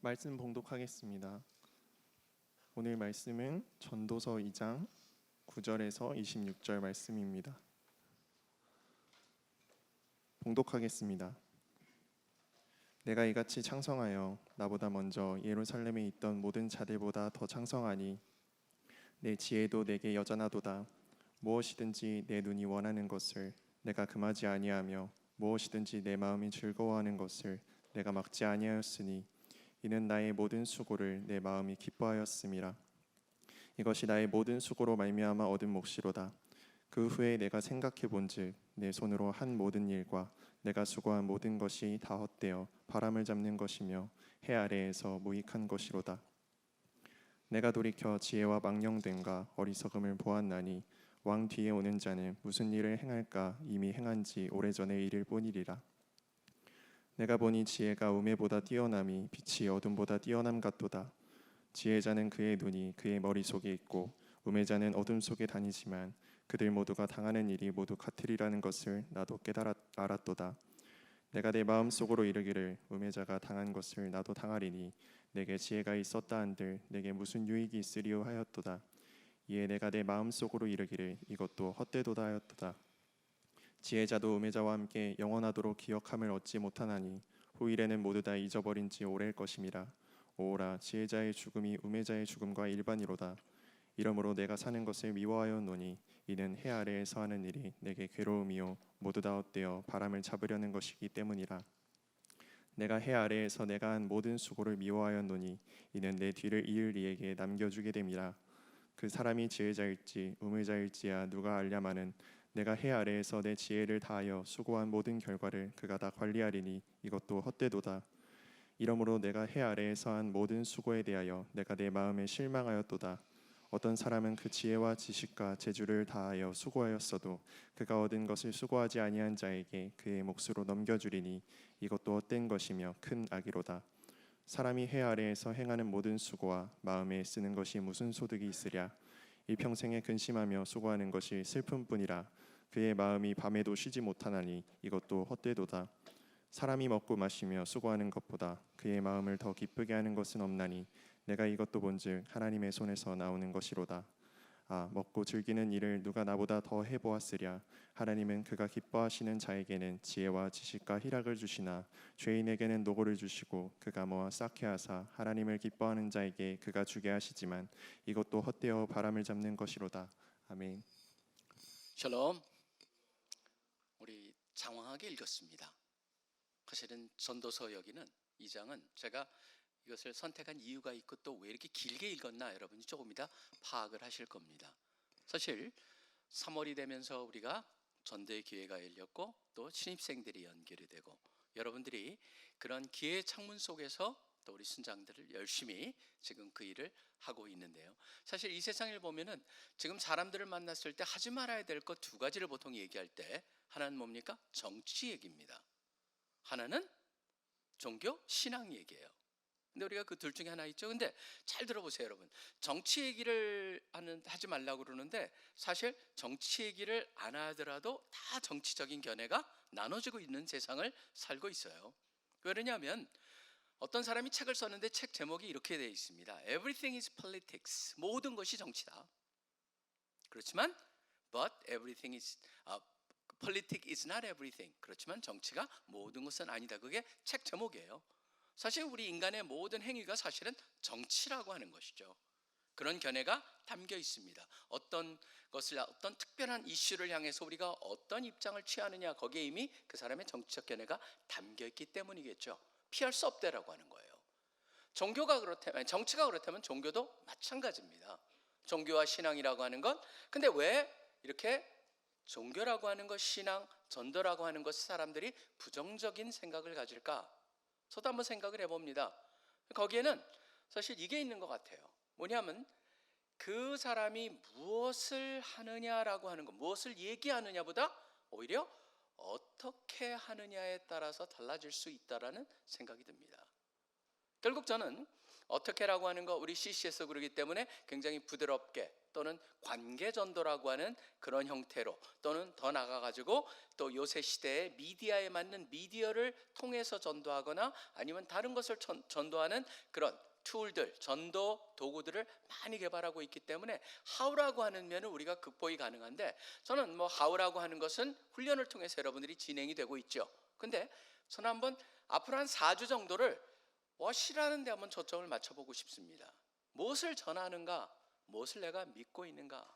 말씀 봉독하겠습니다. 오늘 말씀은 전도서 2장 9절에서 26절 말씀입니다. 봉독하겠습니다. 내가 이같이 창성하여 나보다 먼저 예루살렘에 있던 모든 자들보다 더 창성하니 내 지혜도 내게 여전하도다. 무엇이든지 내 눈이 원하는 것을 내가 금하지 아니하며 무엇이든지 내 마음이 즐거워하는 것을 내가 막지 아니하였으니 이는 나의 모든 수고를 내 마음이 기뻐하였음이라. 이것이 나의 모든 수고로 말미암아 얻은 몫이로다. 그 후에 내가 생각해 본즉 내 손으로 한 모든 일과 내가 수고한 모든 것이 다 헛되어 바람을 잡는 것이며 해 아래에서 무익한 것이로다. 내가 돌이켜 지혜와 망령됨과 어리석음을 보았나니 왕 뒤에 오는 자는 무슨 일을 행할까 이미 행한 지 오래전에 이를 뿐이리라. 내가 보니 지혜가 우매보다 뛰어남이 빛이 어둠보다 뛰어남 같도다. 지혜자는 그의 눈이 그의 머릿속에 있고 우매자는 어둠 속에 다니지만 그들 모두가 당하는 일이 모두 같으리라는 것을 나도 알았도다. 내가 내 마음속으로 이르기를 우매자가 당한 것을 나도 당하리니 내게 지혜가 있었다 한들 내게 무슨 유익이 있으리요 하였도다. 이에 내가 내 마음속으로 이르기를 이것도 헛되도다 하였도다. 지혜자도 우매자와 함께 영원하도록 기억함을 얻지 못하나니 후일에는 모두 다 잊어버린 지 오래일 것임이라. 오라, 지혜자의 죽음이 우매자의 죽음과 일반이로다. 이러므로 내가 사는 것을 미워하였노니 이는 해 아래에서 하는 일이 내게 괴로움이요 모두 다 헛되어 바람을 잡으려는 것이기 때문이라. 내가 해 아래에서 내가 한 모든 수고를 미워하였노니 이는 내 뒤를 이을 이에게 남겨주게 됨이라. 그 사람이 지혜자일지 우매자일지야 누가 알랴마는 내가 해 아래에서 내 지혜를 다하여 수고한 모든 결과를 그가 다 관리하리니 이것도 헛되도다. 이러므로 내가 해 아래에서 한 모든 수고에 대하여 내가 내 마음에 실망하였도다. 어떤 사람은 그 지혜와 지식과 재주를 다하여 수고하였어도 그가 얻은 것을 수고하지 아니한 자에게 그의 몫으로 넘겨주리니 이것도 헛된 것이며 큰 악이로다. 사람이 해 아래에서 행하는 모든 수고와 마음에 쓰는 것이 무슨 소득이 있으랴. 일평생에 근심하며 수고하는 것이 슬픔뿐이라. 그의 마음이 밤에도 쉬지 못하나니 이것도 헛되도다. 사람이 먹고 마시며 수고하는 것보다 그의 마음을 더 기쁘게 하는 것은 없나니 내가 이것도 본즉 하나님의 손에서 나오는 것이로다. 아, 먹고 즐기는 일을 누가 나보다 더 해보았으랴. 하나님은 그가 기뻐하시는 자에게는 지혜와 지식과 희락을 주시나 죄인에게는 노고를 주시고 그가 모아 쌓게 하사 하나님을 기뻐하는 자에게 그가 주게 하시지만 이것도 헛되어 바람을 잡는 것이로다. 아멘. 샬롬. 우리 장황하게 읽었습니다. 사실은 전도서 여기는 2장은 제가 이것을 선택한 이유가 있고 또 왜 이렇게 길게 읽었나 여러분이 조금 이따 파악을 하실 겁니다. 사실 3월이 되면서 우리가 전도의 기회가 열렸고 또 신입생들이 연결이 되고 여러분들이 그런 기회의 창문 속에서 또 우리 순장들을 열심히 지금 그 일을 하고 있는데요. 사실 이 세상을 보면은 지금 사람들을 만났을 때 하지 말아야 될 것 두 가지를 보통 얘기할 때 하나는 뭡니까? 정치 얘기입니다. 하나는 종교, 신앙 얘기예요. 근데 우리가 그 둘 중에 하나 있죠. 근데 잘 들어보세요, 여러분. 정치 얘기를 하지 말라고 그러는데 사실 정치 얘기를 안 하더라도 다 정치적인 견해가 나눠지고 있는 세상을 살고 있어요. 왜냐하면 어떤 사람이 책을 썼는데 책 제목이 이렇게 되어 있습니다. Everything is politics. 모든 것이 정치다. 그렇지만 But everything is politics is not everything. 그렇지만 정치가 모든 것은 아니다. 그게 책 제목이에요. 사실 우리 인간의 모든 행위가 사실은 정치라고 하는 것이죠. 그런 견해가 담겨 있습니다. 어떤 것을 어떤 특별한 이슈를 향해서 우리가 어떤 입장을 취하느냐 거기에 이미 그 사람의 정치적 견해가 담겨 있기 때문이겠죠. 피할 수 없다라고 하는 거예요. 종교가 그렇다면 정치가 그렇다면 종교도 마찬가지입니다. 종교와 신앙이라고 하는 것. 근데 왜 이렇게 종교라고 하는 것, 신앙, 전도라고 하는 것 사람들이 부정적인 생각을 가질까? 저도 한번 생각을 해봅니다. 거기에는 사실 이게 있는 것 같아요. 뭐냐면 그 사람이 무엇을 하느냐라고 하는 것, 무엇을 얘기하느냐보다 오히려 어떻게 하느냐에 따라서 달라질 수 있다라는 생각이 듭니다. 결국 저는 어떻게라고 하는 거 우리 CC에서 그러기 때문에 굉장히 부드럽게 또는 관계 전도라고 하는 그런 형태로, 또는 더 나아가지고 또 요새 시대에 미디어에 맞는 미디어를 통해서 전도하거나 아니면 다른 것을 전도하는 그런 툴들, 전도 도구들을 많이 개발하고 있기 때문에 how라고 하는 면은 우리가 극복이 가능한데, 저는 뭐 how라고 하는 것은 훈련을 통해서 여러분들이 진행이 되고 있죠. 근데 저는 한번 앞으로 한 4주 정도를 what이라는 데 한번 초점을 맞춰보고 싶습니다. 무엇을 전하는가? 무엇을 내가 믿고 있는가?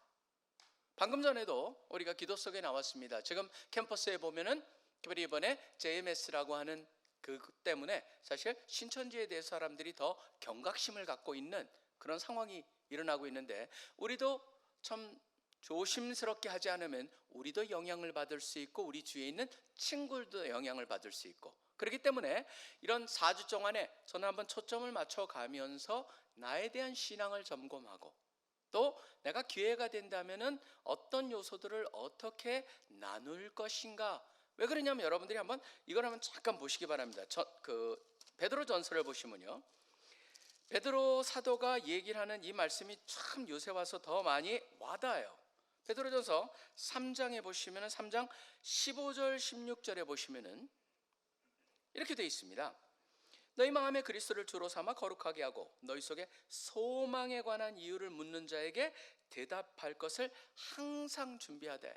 방금 전에도 우리가 기도 속에 나왔습니다. 지금 캠퍼스에 보면은 특별히 이번에 JMS라고 하는 그 때문에 사실 신천지에 대해서 사람들이 더 경각심을 갖고 있는 그런 상황이 일어나고 있는데, 우리도 참 조심스럽게 하지 않으면 우리도 영향을 받을 수 있고 우리 주위에 있는 친구들도 영향을 받을 수 있고, 그렇기 때문에 이런 4주 동안에 저는 한번 초점을 맞춰가면서 나에 대한 신앙을 점검하고, 또 내가 기회가 된다면은 어떤 요소들을 어떻게 나눌 것인가. 왜 그러냐면 여러분들이 한번 이걸 한번 잠깐 보시기 바랍니다. 베드로 전서를 보시면요, 베드로 사도가 얘기를 하는 이 말씀이 참 요새 와서 더 많이 와닿아요. 베드로전서 3장에 보시면은 3장 15절 16절에 보시면은 이렇게 되어 있습니다. 너희 마음에 그리스도를 주로 삼아 거룩하게 하고 너희 속에 소망에 관한 이유를 묻는 자에게 대답할 것을 항상 준비하되.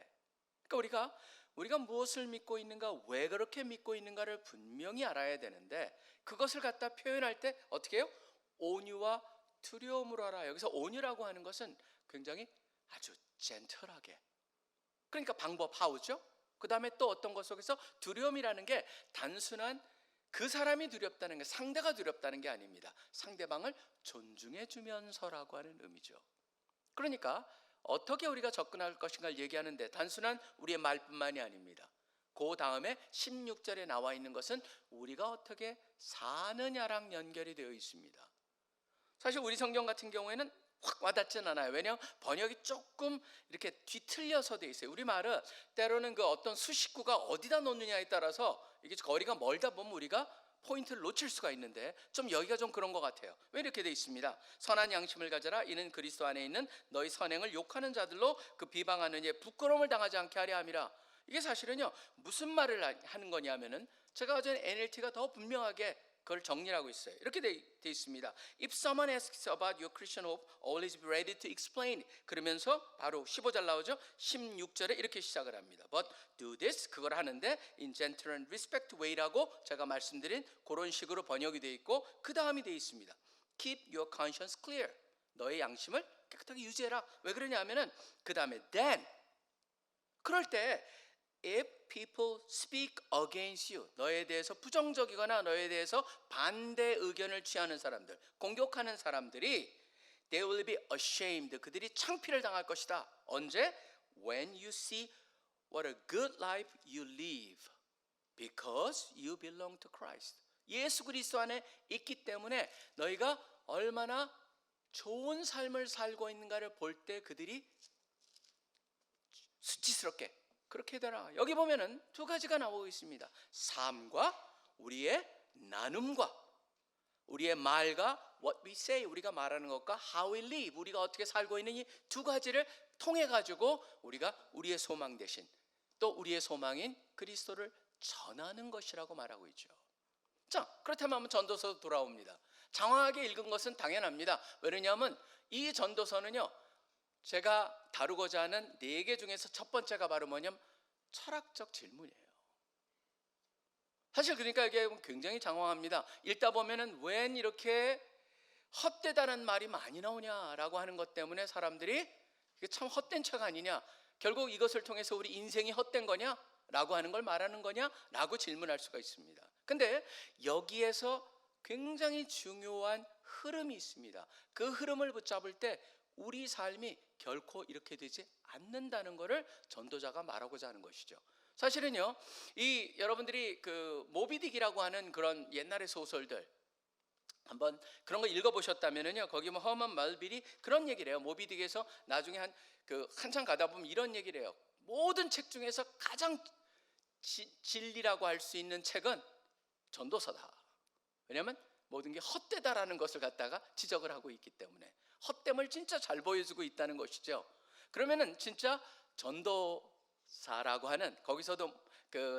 그러니까 우리가 무엇을 믿고 있는가, 왜 그렇게 믿고 있는가를 분명히 알아야 되는데, 그것을 갖다 표현할 때 어떻게 해요? 온유와 두려움으로 하라. 여기서 온유라고 하는 것은 굉장히 아주 젠틀하게, 그러니까 방법 how죠. 그 다음에 또 어떤 것 속에서 두려움이라는 게 단순한 그 사람이 두렵다는 게, 상대가 두렵다는 게 아닙니다. 상대방을 존중해 주면서라고 하는 의미죠. 그러니까 어떻게 우리가 접근할 것인가를 얘기하는데 단순한 우리의 말뿐만이 아닙니다. 그 다음에 16절에 나와 있는 것은 우리가 어떻게 사느냐랑 연결이 되어 있습니다. 사실 우리 성경 같은 경우에는 확 와닿진 않아요. 왜냐하면 번역이 조금 이렇게 뒤틀려서 돼 있어요. 우리 말은 때로는 그 어떤 수식구가 어디다 놓느냐에 따라서 이게 거리가 멀다 보면 우리가 포인트를 놓칠 수가 있는데, 좀 여기가 좀 그런 것 같아요. 왜 이렇게 돼 있습니다. 선한 양심을 가져라. 이는 그리스도 안에 있는 너희 선행을 욕하는 자들로 그 비방하는 이에 부끄러움을 당하지 않게 하려 함이라. 이게 사실은요 무슨 말을 하는 거냐면은, 제가 어제 NLT가 더 분명하게 그걸 정리하고 있어요. 이렇게 돼 있습니다. If someone asks about your Christian hope, always be ready to explain. 그러면서 바로 15절 나오죠. 16절에 이렇게 시작을 합니다. But do this, 그걸 하는데 in gentle and respect way라고 제가 말씀드린 그런 식으로 번역이 돼 있고, 그 다음이 돼 있습니다. Keep your conscience clear. 너의 양심을 깨끗하게 유지해라. 왜 그러냐면은 그 다음에 then, 그럴 때 if people speak against you, 너에 대해서 부정적이거나 너에 대해서 반대 의견을 취하는 사람들, 공격하는 사람들이 they will be ashamed, 그들이 창피를 당할 것이다. 언제? When you see what a good life you live because you belong to Christ. 예수 그리스도 안에 있기 때문에 너희가 얼마나 좋은 삶을 살고 있는가를 볼 때 그들이 수치스럽게 그렇게 되라. 여기 보면은 두 가지가 나오고 있습니다. 삶과 우리의 나눔과 우리의 말과 what we say, 우리가 말하는 것과 how we live, 우리가 어떻게 살고 있는 이 두 가지를 통해 가지고 우리가 우리의 소망 대신 또 우리의 소망인 그리스도를 전하는 것이라고 말하고 있죠. 자, 그렇다면 한번 전도서 돌아옵니다. 장황하게 읽은 것은 당연합니다. 왜냐하면 이 전도서는요 제가 다루고자 하는 4개 중에서 첫 번째가 바로 뭐냐면 철학적 질문이에요. 사실 그러니까 이게 굉장히 장황합니다. 읽다 보면은 웬 이렇게 헛되다는 말이 많이 나오냐라고 하는 것 때문에 사람들이 이게 참 헛된 책 아니냐, 결국 이것을 통해서 우리 인생이 헛된 거냐 라고 하는 걸 말하는 거냐 라고 질문할 수가 있습니다. 근데 여기에서 굉장히 중요한 흐름이 있습니다. 그 흐름을 붙잡을 때 우리 삶이 결코 이렇게 되지 않는다는 것을 전도자가 말하고자 하는 것이죠. 사실은요, 이 여러분들이 그 모비딕이라고 하는 그런 옛날의 소설들 한번 그런 거 읽어보셨다면은요, 거기 뭐 허먼 멜빌이 그런 얘기를 해요. 모비딕에서 나중에 한참 가다 보면 이런 얘기를 해요. 모든 책 중에서 가장 진리라고 할 수 있는 책은 전도서다. 왜냐하면 모든 게 헛되다라는 것을 갖다가 지적을 하고 있기 때문에. 헛됨을 진짜 잘 보여주고 있다는 것이죠. 그러면은 진짜 전도사라고 하는, 거기서도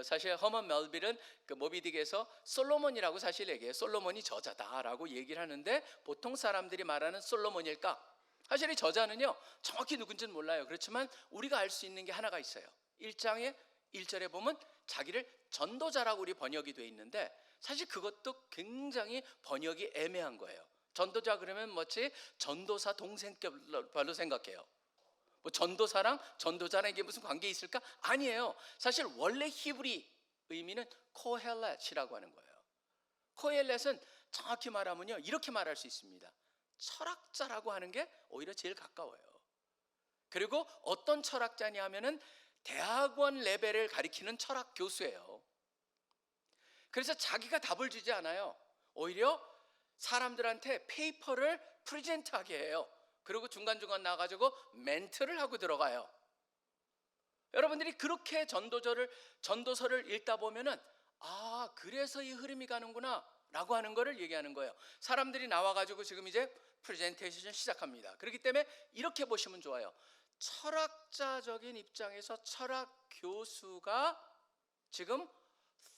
사실 허먼 멜빌은 모비딕에서 솔로몬이라고 사실 얘기해요. 솔로몬이 저자다라고 얘기를 하는데, 보통 사람들이 말하는 솔로몬일까? 사실 이 저자는요 정확히 누군지는 몰라요. 그렇지만 우리가 알 수 있는 게 하나가 있어요. 1장의 1절에 보면 자기를 전도자라고 우리 번역이 돼 있는데, 사실 그것도 굉장히 번역이 애매한 거예요. 전도자 그러면 뭐지? 전도사 동생별로 생각해요. 뭐 전도사랑 전도자랑 이게 무슨 관계 있을까? 아니에요. 사실 원래 히브리 의미는 코헬렛이라고 하는 거예요. 코헬렛은 정확히 말하면요 이렇게 말할 수 있습니다. 철학자라고 하는 게 오히려 제일 가까워요. 그리고 어떤 철학자냐 하면은 대학원 레벨을 가리키는 철학 교수예요. 그래서 자기가 답을 주지 않아요. 오히려 사람들한테 페이퍼를 프레젠트하게 해요. 그리고 중간중간 나가지고 멘트를 하고 들어가요. 여러분들이 그렇게 전도서를 읽다 보면은 그래서 이 흐름이 가는구나 라고 하는 거를 얘기하는 거예요. 사람들이 나와가지고 지금 이제 프레젠테이션 시작합니다. 그렇기 때문에 이렇게 보시면 좋아요. 철학자적인 입장에서 철학 교수가 지금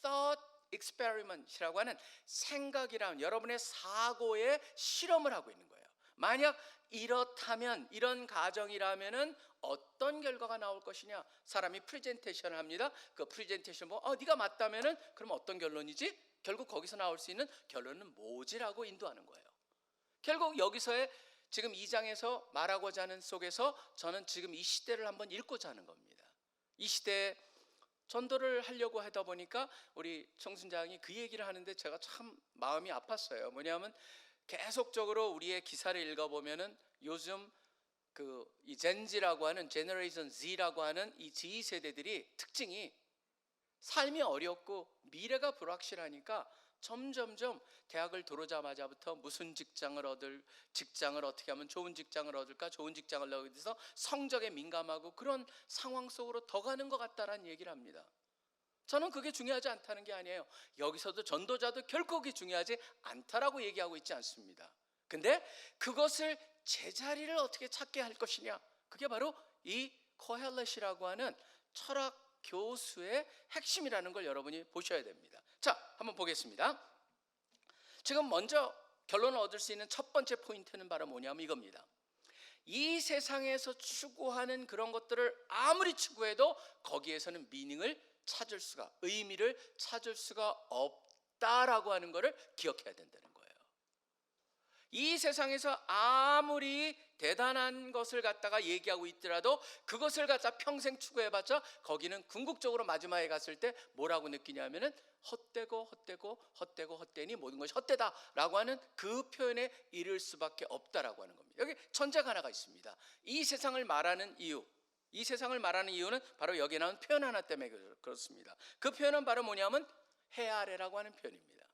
thought experiment이라고 하는 생각이라는 여러분의 사고에 실험을 하고 있는 거예요. 만약 이렇다면, 이런 가정이라면은 어떤 결과가 나올 것이냐. 사람이 프레젠테이션을 합니다. 그 프레젠테이션 보고 네가 맞다면은 그럼 어떤 결론이지? 결국 거기서 나올 수 있는 결론은 뭐지라고 인도하는 거예요. 결국 여기서의 지금 2장에서 말하고자 하는 속에서 저는 지금 이 시대를 한번 읽고자 하는 겁니다. 이 시대에 전도를 하려고 하다 보니까 우리 청순장이 그 얘기를 하는데 제가 참 마음이 아팠어요. 뭐냐면 계속적으로 우리의 기사를 읽어보면은 요즘 이 젠지라고 하는 제너레이션 Z라고 하는 이 Z 세대들이 특징이 삶이 어렵고 미래가 불확실하니까 점점점 대학을 들어오자마자부터 무슨 직장을 어떻게 하면 좋은 직장을 얻을까, 좋은 직장을 얻기 위해서 성적에 민감하고 그런 상황 속으로 더 가는 것 같다라는 얘기를 합니다. 저는 그게 중요하지 않다는 게 아니에요. 여기서도 전도자도 결코 그게 중요하지 않다라고 얘기하고 있지 않습니다. 근데 그것을 제자리를 어떻게 찾게 할 것이냐, 그게 바로 이 코헬렛이라고 하는 철학 교수의 핵심이라는 걸 여러분이 보셔야 됩니다. 자, 한번 보겠습니다. 지금 먼저 결론을 얻을 수 있는 첫 번째 포인트는 바로 뭐냐면 이겁니다. 이 세상에서 추구하는 그런 것들을 아무리 추구해도 거기에서는 의미를 찾을 수가 없다라고 하는 것을 기억해야 된다는 거예요. 이 세상에서 아무리 대단한 것을 갖다가 얘기하고 있더라도 그것을 갖다 평생 추구해봤자 거기는 궁극적으로 마지막에 갔을 때 뭐라고 느끼냐면은 헛되니 모든 것이 헛되다라고 하는 그 표현에 이를 수밖에 없다라고 하는 겁니다. 여기 전제가 하나가 있습니다. 이 세상을 말하는 이유는 바로 여기에 나온 표현 하나 때문에 그렇습니다. 그 표현은 바로 뭐냐면 해 아래라고 하는 표현입니다.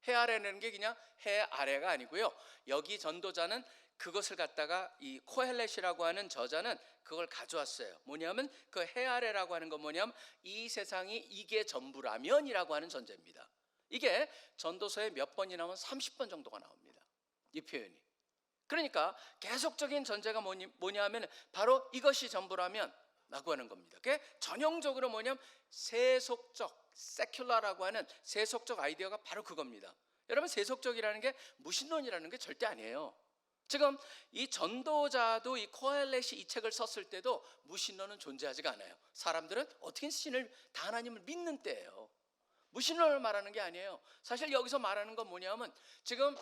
해 아래라는 게 그냥 해 아래가 아니고요. 여기 전도자는 그것을 갖다가 이 코헬렛이라고 하는 저자는 그걸 가져왔어요. 뭐냐면 그 해 아래라고 하는 건 뭐냐면 이 세상이 이게 전부라면이라고 하는 전제입니다. 이게 전도서에 몇 번이 나오면 30번 정도가 나옵니다. 이 표현이. 그러니까 계속적인 전제가 뭐냐면 바로 이것이 전부라면 라고 하는 겁니다. 그게 전형적으로 뭐냐면 세속라고 하는 세속적 아이디어가 바로 그겁니다. 여러분, 세속적이라는 게 무신론이라는 게 절대 아니에요. 지금 이 전도자도 이 코헬렛이 이 책을 썼을 때도 무신론은 존재하지가 않아요. 사람들은 어떻게 다 하나님을 믿는 때예요. 무신론을 말하는 게 아니에요. 사실 여기서 말하는 건 뭐냐면 지금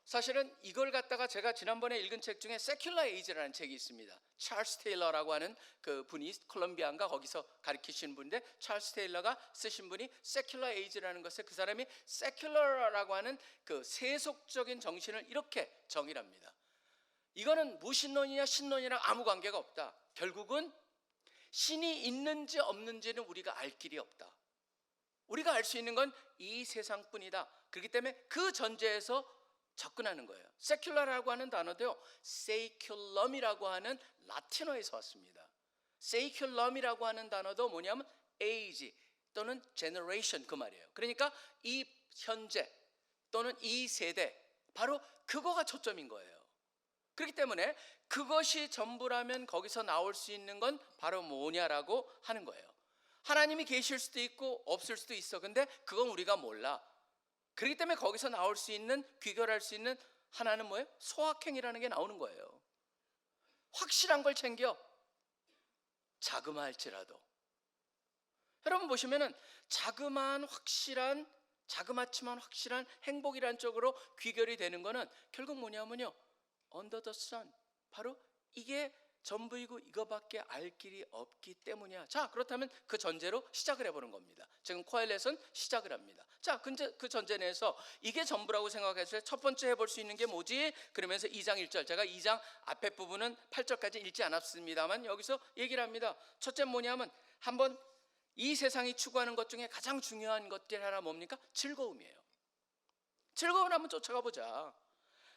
사실은 이걸 갖다가 제가 지난번에 읽은 책 중에 세큘러 에이지라는 책이 있습니다. 찰스 테일러라고 하는 그 분이 콜롬비아인가 거기서 가르치시는 분인데, 찰스 테일러가 쓰신 분이 세큘러 에이지라는 것을 그 사람이 세큘러라고 하는 그 세속적인 정신을 이렇게 정의를 합니다. 이거는 무신론이냐 신론이랑 아무 관계가 없다. 결국은 신이 있는지 없는지는 우리가 알 길이 없다. 우리가 알 수 있는 건 이 세상뿐이다. 그렇기 때문에 그 전제에서 접근하는 거예요. 세큘러라고 하는 단어도요, 세큘럼이라고 하는 라틴어에서 왔습니다. 세큘럼이라고 하는 단어도 뭐냐면 age 또는 generation 그 말이에요. 그러니까 이 현재 또는 이 세대, 바로 그거가 초점인 거예요. 그렇기 때문에 그것이 전부라면 거기서 나올 수 있는 건 바로 뭐냐라고 하는 거예요. 하나님이 계실 수도 있고 없을 수도 있어. 근데 그건 우리가 몰라. 그렇기 때문에 거기서 나올 수 있는, 귀결할 수 있는 하나는 뭐예요? 소확행이라는 게 나오는 거예요. 확실한 걸 챙겨. 자그마할지라도. 여러분 보시면은 자그마치만 확실한 행복이란 쪽으로 귀결이 되는 거는 결국 뭐냐면요, under the sun, 바로 이게 전부이고 이거밖에 알 길이 없기 때문이야. 자, 그렇다면 그 전제로 시작을 해보는 겁니다. 지금 코엘렛은 시작을 합니다. 자, 근데 그 전제 내에서 이게 전부라고 생각했을 때 첫 번째 해볼 수 있는 게 뭐지? 그러면서 2장 1절, 제가 2장 앞에 부분은 8절까지 읽지 않았습니다만 여기서 얘기를 합니다. 첫째 뭐냐면, 한번 이 세상이 추구하는 것 중에 가장 중요한 것들 하나 뭡니까? 즐거움이에요. 즐거움을 한번 쫓아가 보자.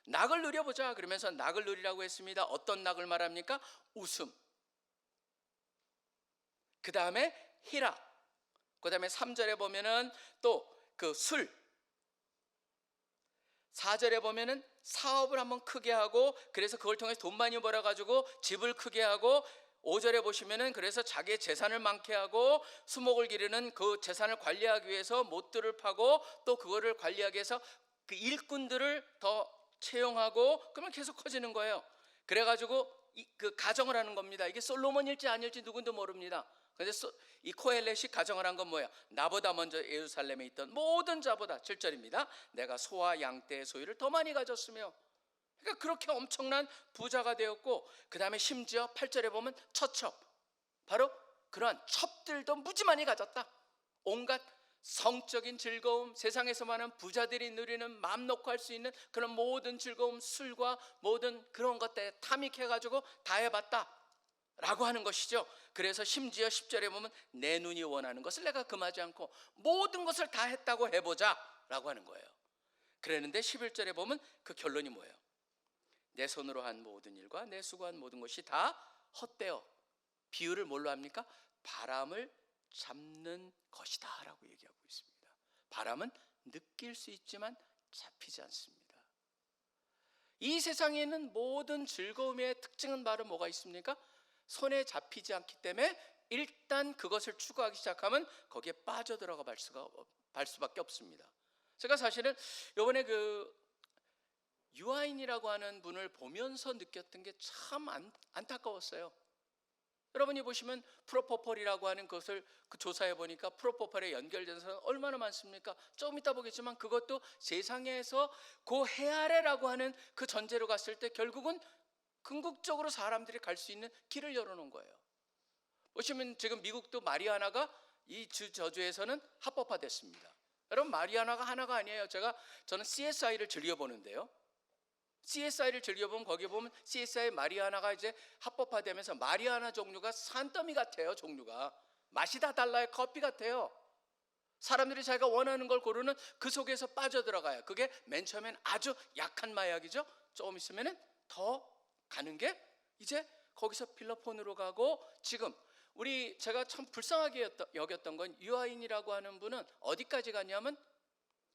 낙을 누려보자. 그러면서 낙을 누리라고 했습니다. 어떤 낙을 말합니까? 웃음. 그 다음에 희락. 그 다음에 3절에 보면은 또 그 술. 4절에 보면은 사업을 한번 크게 하고, 그래서 그걸 통해서 돈 많이 벌어가지고 집을 크게 하고, 5절에 보시면은 그래서 자기의 재산을 많게 하고, 수목을 기르는 그 재산을 관리하기 위해서 못들을 파고, 또 그거를 관리하기 위해서 그 일꾼들을 더 채용하고, 그러면 계속 커지는 거예요. 그래가지고 그 가정을 하는 겁니다. 이게 솔로몬일지 아닐지 누군도 모릅니다. 그래서 이 코엘렛이 가정을 한 건 뭐야? 나보다 먼저 예루살렘에 있던 모든 자보다, 7절입니다. 내가 소와 양떼의 소유를 더 많이 가졌으며. 그러니까 그렇게 엄청난 부자가 되었고, 그 다음에 심지어 8절에 보면 처첩, 바로 그러한 첩들도 무지 많이 가졌다. 온갖 성적인 즐거움, 세상에서 많은 부자들이 누리는 마음 놓고 할 수 있는 그런 모든 즐거움, 술과 모든 그런 것들에 탐닉해가지고 다 해봤다 라고 하는 것이죠. 그래서 심지어 10절에 보면 내 눈이 원하는 것을 내가 금하지 않고 모든 것을 다 했다고 해보자 라고 하는 거예요. 그랬는데 11절에 보면 그 결론이 뭐예요? 내 손으로 한 모든 일과 내 수고한 모든 것이 다 헛되어, 비유를 뭘로 합니까? 바람을 잡는 것이다 라고 얘기하고 있습니다. 바람은 느낄 수 있지만 잡히지 않습니다. 이 세상에 있는 모든 즐거움의 특징은 바로 뭐가 있습니까? 손에 잡히지 않기 때문에 일단 그것을 추구하기 시작하면 거기에 빠져들어가 발 수밖에 없습니다. 제가 사실은 이번에 그 유아인이라고 하는 분을 보면서 느꼈던 게 참 안타까웠어요. 여러분이 보시면 프로포폴이라고 하는 것을 그 조사해 보니까 프로포폴에 연결된 사람은 얼마나 많습니까? 조금 이따 보겠지만 그것도 세상에서 그 해아래라고 하는 그 전제로 갔을 때 결국은 궁극적으로 사람들이 갈 수 있는 길을 열어놓은 거예요. 보시면 지금 미국도 마리아나가 이 저주에서는 합법화됐습니다. 여러분, 마리아나가 하나가 아니에요. 저는 CSI를 즐겨보는데요, CSI를 즐겨보면 거기 보면 CSI 마리아나가 이제 합법화되면서 마리아나 종류가 산더미 같아요. 종류가 맛이 다 달라요. 커피 같아요. 사람들이 자기가 원하는 걸 고르는 그 속에서 빠져들어가요. 그게 맨 처음엔 아주 약한 마약이죠. 조금 있으면은 더 가는 게 이제 거기서 필로폰으로 가고, 지금 제가 참 불쌍하게 여겼던 건 유아인이라고 하는 분은 어디까지 갔냐면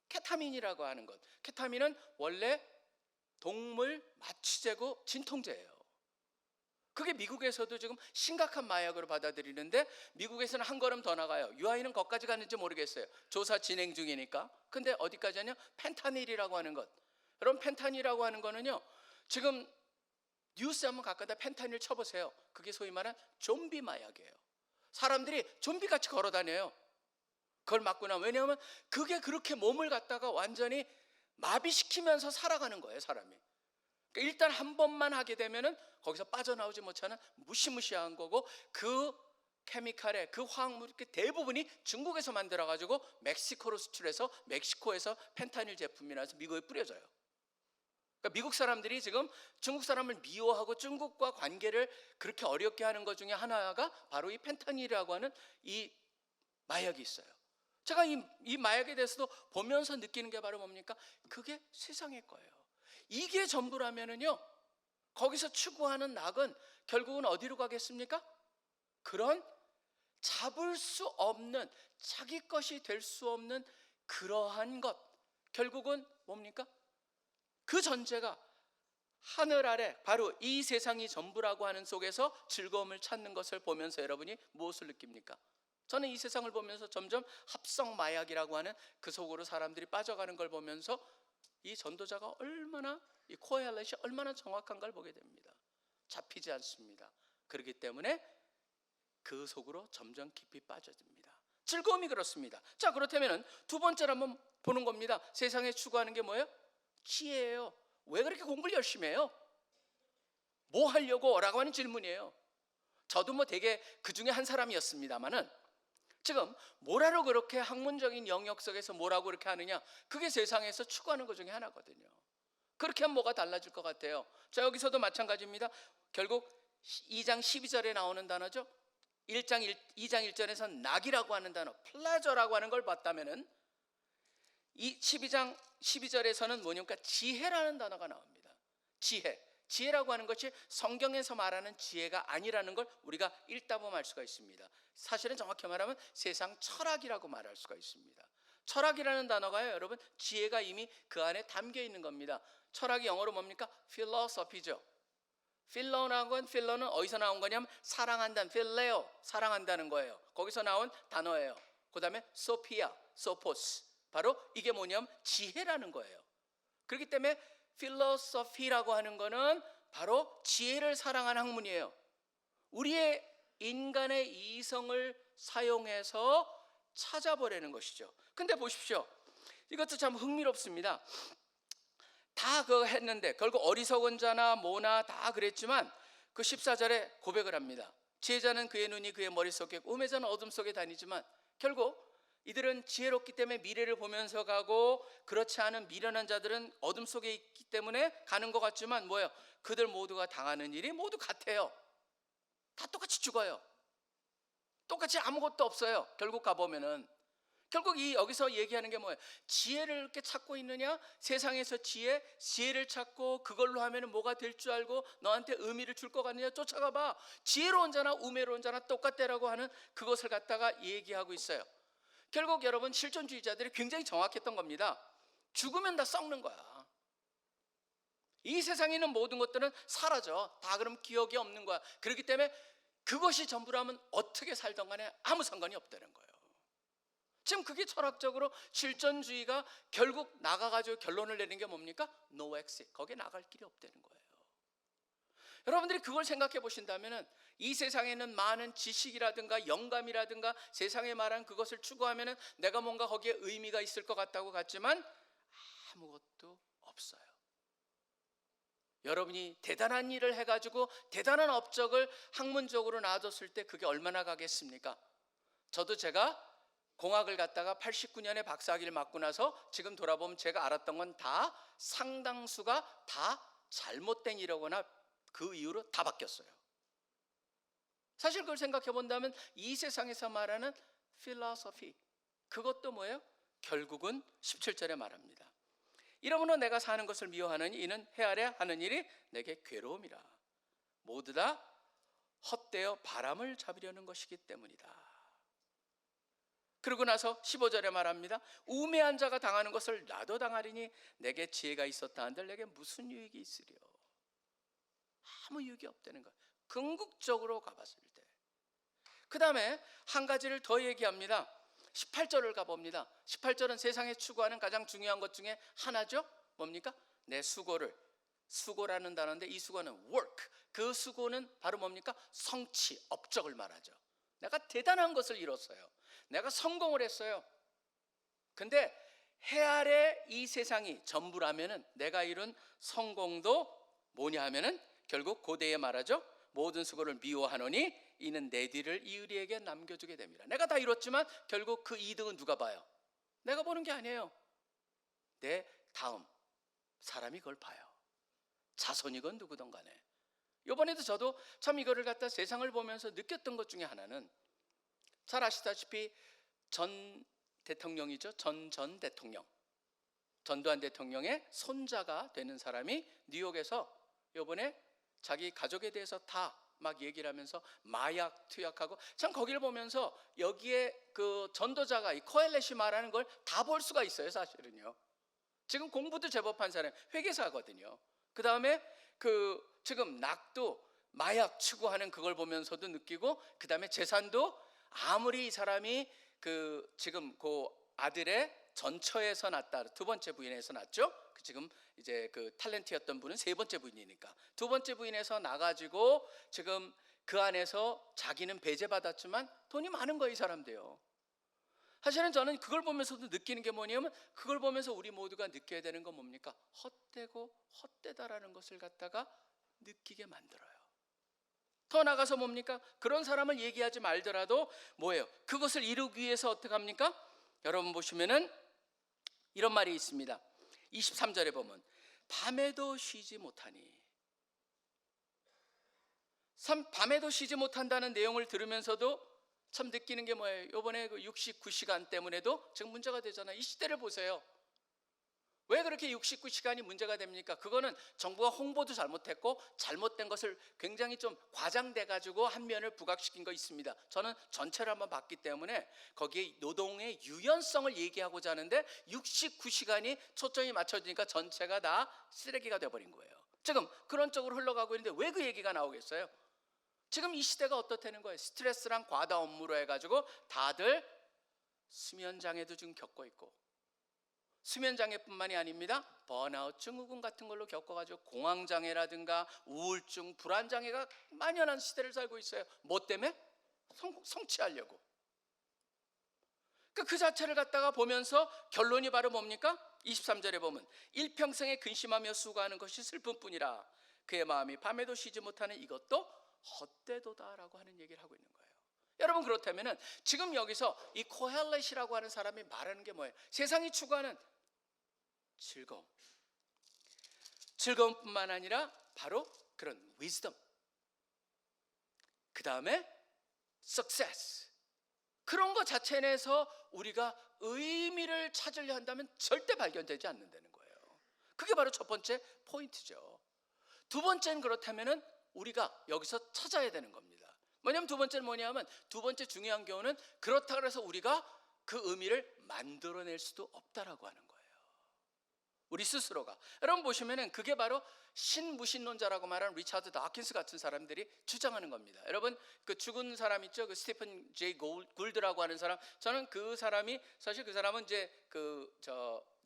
케타민이라고 하는 것. 케타민은 원래 동물 마취제고 진통제예요. 그게 미국에서도 지금 심각한 마약으로 받아들이는데 미국에서는 한 걸음 더 나가요. 유아인은 거기까지 갔는지 모르겠어요. 조사 진행 중이니까. 근데 어디까지 하냐? 펜타닐이라고 하는 것. 여러분, 펜타닐이라고 하는 거는요, 지금 뉴스 한번 가까다 펜타닐 쳐보세요. 그게 소위 말하는 좀비 마약이에요. 사람들이 좀비같이 걸어다녀요. 그걸 맞고 나면. 왜냐하면 그게 그렇게 몸을 갖다가 완전히 마비시키면서 살아가는 거예요, 사람이. 그러니까 일단 한 번만 하게 되면은 거기서 빠져나오지 못하는 무시무시한 거고, 그 케미칼의 그 화학물 대부분이 중국에서 만들어가지고 멕시코로 수출해서 멕시코에서 펜타닐 제품이 나서 미국에 뿌려져요. 그러니까 미국 사람들이 지금 중국 사람을 미워하고 중국과 관계를 그렇게 어렵게 하는 것 중에 하나가 바로 이 펜타닐이라고 하는 이 마약이 있어요. 제가 이 마약에 대해서도 보면서 느끼는 게 바로 뭡니까? 그게 세상의 거예요. 이게 전부라면은요, 거기서 추구하는 낙은 결국은 어디로 가겠습니까? 그런 잡을 수 없는, 자기 것이 될 수 없는 그러한 것, 결국은 뭡니까? 그 전제가 하늘 아래 바로 이 세상이 전부라고 하는 속에서 즐거움을 찾는 것을 보면서 여러분이 무엇을 느낍니까? 저는 이 세상을 보면서 점점 합성 마약이라고 하는 그 속으로 사람들이 빠져가는 걸 보면서 이 전도자가 얼마나, 이 코엘렛이 얼마나 정확한가를 보게 됩니다. 잡히지 않습니다. 그렇기 때문에 그 속으로 점점 깊이 빠져듭니다. 즐거움이 그렇습니다. 자, 그렇다면 두 번째로 한번 보는 겁니다. 세상에 추구하는 게 뭐예요? 지혜예요. 왜 그렇게 공부를 열심히 해요? 뭐 하려고? 라고 하는 질문이에요. 저도 뭐 되게 그 중에 한 사람이었습니다만은 지금 뭐라로 그렇게 학문적인 영역 속에서 뭐라고 그렇게 하느냐, 그게 세상에서 추구하는 것 중에 하나거든요. 그렇게 하면 뭐가 달라질 것 같아요? 자, 여기서도 마찬가지입니다. 결국 2장 12절에 나오는 단어죠. 2장 1절에서 낙이라고 하는 단어, 플레저라고 하는 걸 봤다면은 이 12장 12절에서는 뭐냐니까 지혜라는 단어가 나옵니다. 지혜라고 하는 것이 성경에서 말하는 지혜가 아니라는 걸 우리가 읽다 보면 알 수가 있습니다. 사실은 정확히 말하면 세상 철학이라고 말할 수가 있습니다. 철학이라는 단어가요, 여러분, 지혜가 이미 그 안에 담겨 있는 겁니다. 철학이 영어로 뭡니까? philosophy죠. 필로는 어디서 나온 거냐면 사랑한다는, 필레오, 사랑한다는 거예요. 거기서 나온 단어예요. 그 다음에 소피아, 소포스, 바로 이게 뭐냐면 지혜라는 거예요. 그렇기 때문에 필로소피라고 하는 거는 바로 지혜를 사랑하는 학문이에요. 우리의 인간의 이성을 사용해서 찾아보려는 것이죠. 근데 보십시오, 이것도 참 흥미롭습니다. 다 그거 했는데 결국 어리석은 자나 뭐나 다 그랬지만 그 14절에 고백을 합니다. 지혜자는 그의 눈이 그의 머릿속에 있고 우매자는 어둠 속에 다니지만 결국 이들은 지혜롭기 때문에 미래를 보면서 가고, 그렇지 않은 미련한 자들은 어둠 속에 있기 때문에 가는 것 같지만 뭐예요? 그들 모두가 당하는 일이 모두 같아요. 다 똑같이 죽어요. 똑같이 아무것도 없어요. 결국 가보면은 결국 이 여기서 얘기하는 게 뭐예요? 지혜를 이렇게 찾고 있느냐? 세상에서 지혜를 찾고 그걸로 하면 뭐가 될 줄 알고 너한테 의미를 줄 것 같느냐? 쫓아가 봐. 지혜로운 자나 우매로운 자나 똑같다라고 하는 그것을 갖다가 얘기하고 있어요. 결국 여러분, 실존주의자들이 굉장히 정확했던 겁니다. 죽으면 다 썩는 거야. 이 세상에 있는 모든 것들은 사라져. 다 그럼 기억이 없는 거야. 그렇기 때문에 그것이 전부라면 어떻게 살던 간에 아무 상관이 없다는 거예요. 지금 그게 철학적으로 실존주의가 결국 나가가지고 결론을 내는 게 뭡니까? No exit. 거기에 나갈 길이 없다는 거예요. 여러분들이 그걸 생각해 보신다면 이 세상에는 많은 지식이라든가 영감이라든가 세상에 말한 그것을 추구하면 내가 뭔가 거기에 의미가 있을 것 같다고 같지만 아무것도 없어요. 여러분이 대단한 일을 해가지고 대단한 업적을 학문적으로 놔뒀을 때 그게 얼마나 가겠습니까? 저도 제가 공학을 갖다가 89년에 박사학위를 맞고 나서 지금 돌아보면 제가 알았던 건 다 상당수가 다 잘못된 일이거나 그 이후로 다 바뀌었어요. 사실 그걸 생각해 본다면 이 세상에서 말하는 필로소피, 그것도 뭐예요? 결국은 17절에 말합니다. 이러므로 내가 사는 것을 미워하느니 이는 해 아래 하는 일이 내게 괴로움이라. 모두 다 헛되어 바람을 잡으려는 것이기 때문이다. 그러고 나서 15절에 말합니다. 우매한 자가 당하는 것을 나도 당하리니 내게 지혜가 있었다 한들 내게 무슨 유익이 있으리요? 아무 유익이 없다는 거예요. 궁극적으로 가봤을 때. 그 다음에 한 가지를 더 얘기합니다. 18절을 가봅니다. 18절은 세상에 추구하는 가장 중요한 것 중에 하나죠. 뭡니까? 내 수고라는 단어인데 이 수고는 work, 그 수고는 바로 뭡니까? 성취, 업적을 말하죠. 내가 대단한 것을 이뤘어요. 내가 성공을 했어요. 근데 해 아래 이 세상이 전부라면은 내가 이룬 성공도 뭐냐 하면은 결국 고대에 말하죠. 모든 수고를 미워하노니 이는 내 뒤를 이으리에게 남겨주게 됩니다. 내가 다 이뤘지만 결국 그 이득은 누가 봐요? 내가 보는 게 아니에요. 내 다음 사람이 그걸 봐요. 자손이건 누구든 간에. 이번에도 저도 참 이거를 갖다 세상을 보면서 느꼈던 것 중에 하나는, 잘 아시다시피 전 대통령이죠. 전 대통령, 전두환 대통령의 손자가 되는 사람이 뉴욕에서 이번에 자기 가족에 대해서 다 막 얘기를 하면서 마약 투약하고, 참 거기를 보면서 여기에 그 전도자가 이 코엘렛이 말하는 걸 다 볼 수가 있어요. 사실은요. 지금 공부도 제법 한 사람, 회계사거든요. 그 다음에 지금 낙도 마약 추구하는 그걸 보면서도 느끼고, 그 다음에 재산도 아무리 이 사람이 지금 그 아들의 전처에서 낳았다, 두 번째 부인에서 낳았죠. 지금 이제 탤런트였던 분은 세 번째 부인이니까 두 번째 부인에서 나가지고 지금 그 안에서 자기는 배제받았지만 돈이 많은 거예요, 이 사람도요. 사실은 저는 그걸 보면서도 느끼는 게 뭐냐면, 그걸 보면서 우리 모두가 느껴야 되는 건 뭡니까? 헛되고 헛되다라는 것을 갖다가 느끼게 만들어요. 더 나가서 뭡니까? 그런 사람을 얘기하지 말더라도 뭐예요? 그것을 이루기 위해서 어떻게 합니까? 여러분 보시면은 이런 말이 있습니다. 23절에 보면 밤에도 쉬지 못하니. 밤에도 쉬지 못한다는 내용을 들으면서도 참 느끼는 게 뭐예요? 이번에 69시간 때문에도 지금 문제가 되잖아요. 이 시대를 보세요. 왜 그렇게 69시간이 문제가 됩니까? 그거는 정부가 홍보도 잘못했고 잘못된 것을 굉장히 좀 과장돼 가지고 한 면을 부각시킨 거 있습니다. 저는 전체를 한번 봤기 때문에 거기에 노동의 유연성을 얘기하고자 하는데 69시간이 초점이 맞춰지니까 전체가 다 쓰레기가 돼버린 거예요. 지금 그런 쪽으로 흘러가고 있는데 왜 그 얘기가 나오겠어요? 지금 이 시대가 어떻다는 거예요? 스트레스랑 과다 업무로 해가지고 다들 수면장애도 지금 겪고 있고, 수면장애뿐만이 아닙니다. 번아웃 증후군 같은 걸로 겪어가지고 공황장애라든가 우울증, 불안장애가 만연한 시대를 살고 있어요. 뭐 때문에? 성취하려고. 그 자체를 갖다가 보면서 결론이 바로 뭡니까? 23절에 보면 일평생에 근심하며 수고하는 것이 슬픔뿐이라 그의 마음이 밤에도 쉬지 못하는 이것도 헛되도다라고 하는 얘기를 하고 있는 거예요. 여러분, 그렇다면은 지금 여기서 이 코헬렛이라고 하는 사람이 말하는 게 뭐예요? 세상이 추구하는 즐거움뿐만 아니라 바로 그런 wisdom, 그 다음에 success, 그런 것 자체 내에서 우리가 의미를 찾으려 한다면 절대 발견되지 않는다는 거예요. 그게 바로 첫 번째 포인트죠. 두 번째는 그렇다면은 우리가 여기서 찾아야 되는 겁니다. 뭐냐면 두 번째는 뭐냐면, 두 번째 중요한 경우는 그렇다고 해서 우리가 그 의미를 만들어낼 수도 없다라고 하는 거예요. 우리 스스로가. 여러분 보시면은 그게 바로 신무신론자라고 말하는 리차드 다킨스 같은 사람들이 주장하는 겁니다. 여러분 그 죽은 사람 있죠? 그 스티픈 제이 굴드라고 하는 사람. 저는 그 사람이, 사실 그 사람은 이제